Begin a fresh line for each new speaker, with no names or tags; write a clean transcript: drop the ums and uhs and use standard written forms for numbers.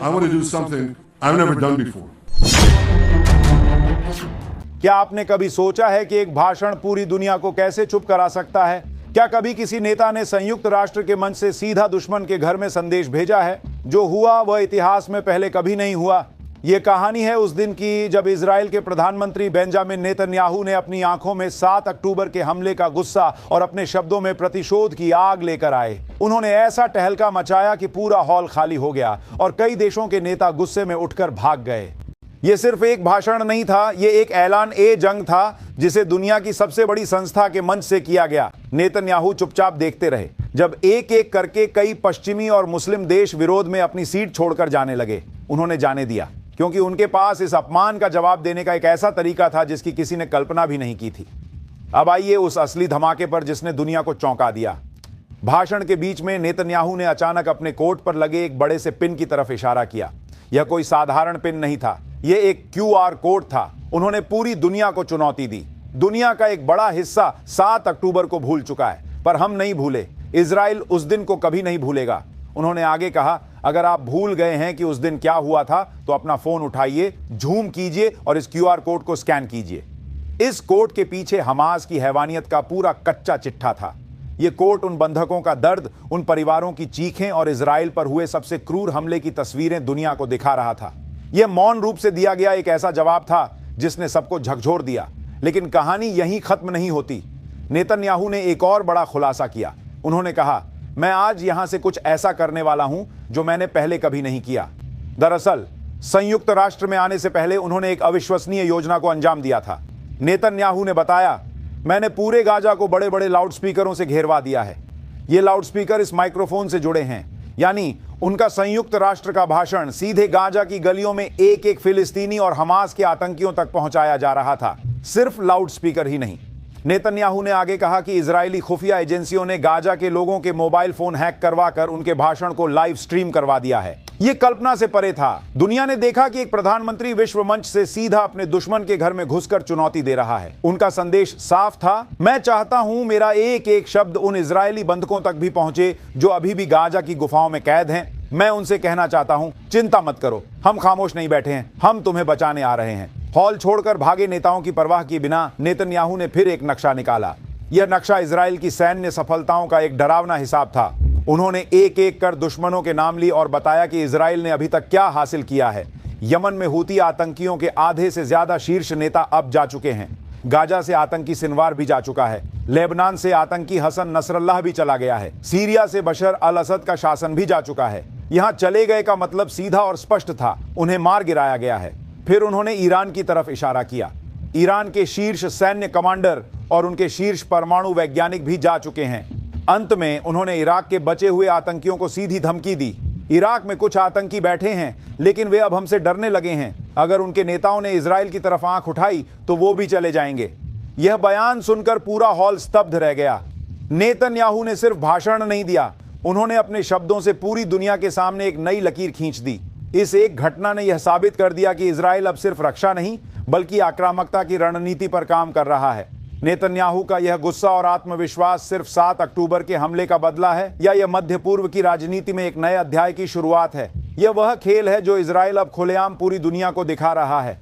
I want to do something I've never done before.
क्या आपने कभी सोचा है कि एक भाषण पूरी दुनिया को कैसे चुप करा सकता है? क्या कभी किसी नेता ने संयुक्त राष्ट्र के मंच से सीधा दुश्मन के घर में संदेश भेजा है? जो हुआ वह इतिहास में पहले कभी नहीं हुआ। ये कहानी है उस दिन की जब इजराइल के प्रधानमंत्री बेंजामिन नेतन्याहू ने अपनी आंखों में 7 अक्टूबर के हमले का गुस्सा और अपने शब्दों में प्रतिशोध की आग लेकर आए। उन्होंने ऐसा टहलका मचाया कि पूरा हॉल खाली हो गया और कई देशों के नेता गुस्से में उठकर भाग गए। ये सिर्फ एक भाषण नहीं था, ये एक ऐलान ए जंग था जिसे दुनिया की सबसे बड़ी संस्था के मंच से किया गया। नेतन्याहू चुपचाप देखते रहे जब एक एक करके कई पश्चिमी और मुस्लिम देश विरोध में अपनी सीट छोड़कर जाने लगे। उन्होंने जाने दिया क्योंकि उनके पास इस अपमान का जवाब देने का एक ऐसा तरीका था जिसकी किसी ने कल्पना भी नहीं की थी। अब आइए उस असली धमाके पर जिसने दुनिया को चौंका दिया। भाषण के बीच में नेतन्याहू ने अचानक अपने कोट पर लगे एक बड़े से पिन की तरफ इशारा किया। यह कोई साधारण पिन नहीं था, यह एक QR कोड था। उन्होंने पूरी दुनिया को चुनौती दी। दुनिया का एक बड़ा हिस्सा 7 अक्टूबर को भूल चुका है, पर हम नहीं भूले। इजराइल उस दिन को कभी नहीं भूलेगा। उन्होंने आगे कहा, अगर आप भूल गए हैं कि उस दिन क्या हुआ था तो अपना फोन उठाइए, झूम कीजिए और इस QR कोड को स्कैन कीजिए। इस कोड के पीछे हमास की हैवानियत का पूरा कच्चा चिट्ठा था। यह कोड उन बंधकों का दर्द, उन परिवारों की चीखें और इजराइल पर हुए सबसे क्रूर हमले की तस्वीरें दुनिया को दिखा रहा था। यह मौन रूप से दिया गया एक ऐसा जवाब था जिसने सबको झकझोर दिया। लेकिन कहानी यहीं खत्म नहीं होती। नेतन्याहू ने एक और बड़ा खुलासा किया। उन्होंने कहा, मैं आज यहां से कुछ ऐसा करने वाला हूं जो मैंने पहले कभी नहीं किया। दरअसल संयुक्त राष्ट्र में आने से पहले उन्होंने एक अविश्वसनीय योजना को अंजाम दिया था। नेतन्याहू ने बताया, मैंने पूरे गाजा को बड़े बड़े लाउडस्पीकरों से घेरवा दिया है। ये लाउडस्पीकर इस माइक्रोफोन से जुड़े हैं, यानी उनका संयुक्त राष्ट्र का भाषण सीधे गाजा की गलियों में एक एक फिलिस्तीनी और हमास के आतंकियों तक पहुंचाया जा रहा था। सिर्फ लाउडस्पीकर ही नहीं। नेतन्याहू ने आगे कहा कि इजरायली खुफिया एजेंसियों ने गाजा के लोगों के मोबाइल फोन हैक करवाकर उनके भाषण को लाइव स्ट्रीम करवा दिया है। यह कल्पना से परे था। दुनिया ने देखा कि एक प्रधानमंत्री विश्व मंच से सीधा अपने दुश्मन के घर में घुसकर चुनौती दे रहा है। उनका संदेश साफ था, मैं चाहता हूं मेरा एक एक शब्द उन इजरायली बंधकों तक भी पहुंचे जो अभी भी गाजा की गुफाओं में कैद हैं। मैं उनसे कहना चाहता हूं, चिंता मत करो, हम खामोश नहीं बैठे हैं, हम तुम्हें बचाने आ रहे हैं। हॉल छोड़कर भागे नेताओं की परवाह किए बिना नेतन्याहू ने फिर एक नक्शा निकाला। यह नक्शा इजराइल की सैन्य सफलताओं का एक डरावना हिसाब था। उन्होंने एक एक कर दुश्मनों के नाम लिए और बताया कि इजराइल ने अभी तक क्या हासिल किया है। यमन में हूती आतंकियों के आधे से ज्यादा शीर्ष नेता अब जा चुके हैं। गाजा से आतंकी सिनवार भी जा चुका है। लेबनान से आतंकी हसन नसरल्लाह भी चला गया है। सीरिया से बशर अल असद का शासन भी जा चुका है। यहां चले गए का मतलब सीधा और स्पष्ट था, उन्हें मार गिराया गया है। फिर उन्होंने ईरान की तरफ इशारा किया। ईरान के शीर्ष सैन्य कमांडर और उनके शीर्ष परमाणु वैज्ञानिक भी जा चुके हैं। अंत में उन्होंने इराक के बचे हुए आतंकियों को सीधी धमकी दी। इराक में कुछ आतंकी बैठे हैं, लेकिन वे अब हमसे डरने लगे हैं। अगर उनके नेताओं ने इजराइल की तरफ आंख उठाई तो वो भी चले जाएंगे। यह बयान सुनकर पूरा हॉल स्तब्ध रह गया। नेतन्याहू ने सिर्फ भाषण नहीं दिया, उन्होंने अपने शब्दों से पूरी दुनिया के सामने एक नई लकीर खींच दी। इस एक घटना ने यह साबित कर दिया कि इजराइल अब सिर्फ रक्षा नहीं बल्कि आक्रामकता की रणनीति पर काम कर रहा है। नेतन्याहू का यह गुस्सा और आत्मविश्वास सिर्फ 7 अक्टूबर के हमले का बदला है या यह मध्य पूर्व की राजनीति में एक नए अध्याय की शुरुआत है? यह वह खेल है जो इजराइल अब खुलेआम पूरी दुनिया को दिखा रहा है।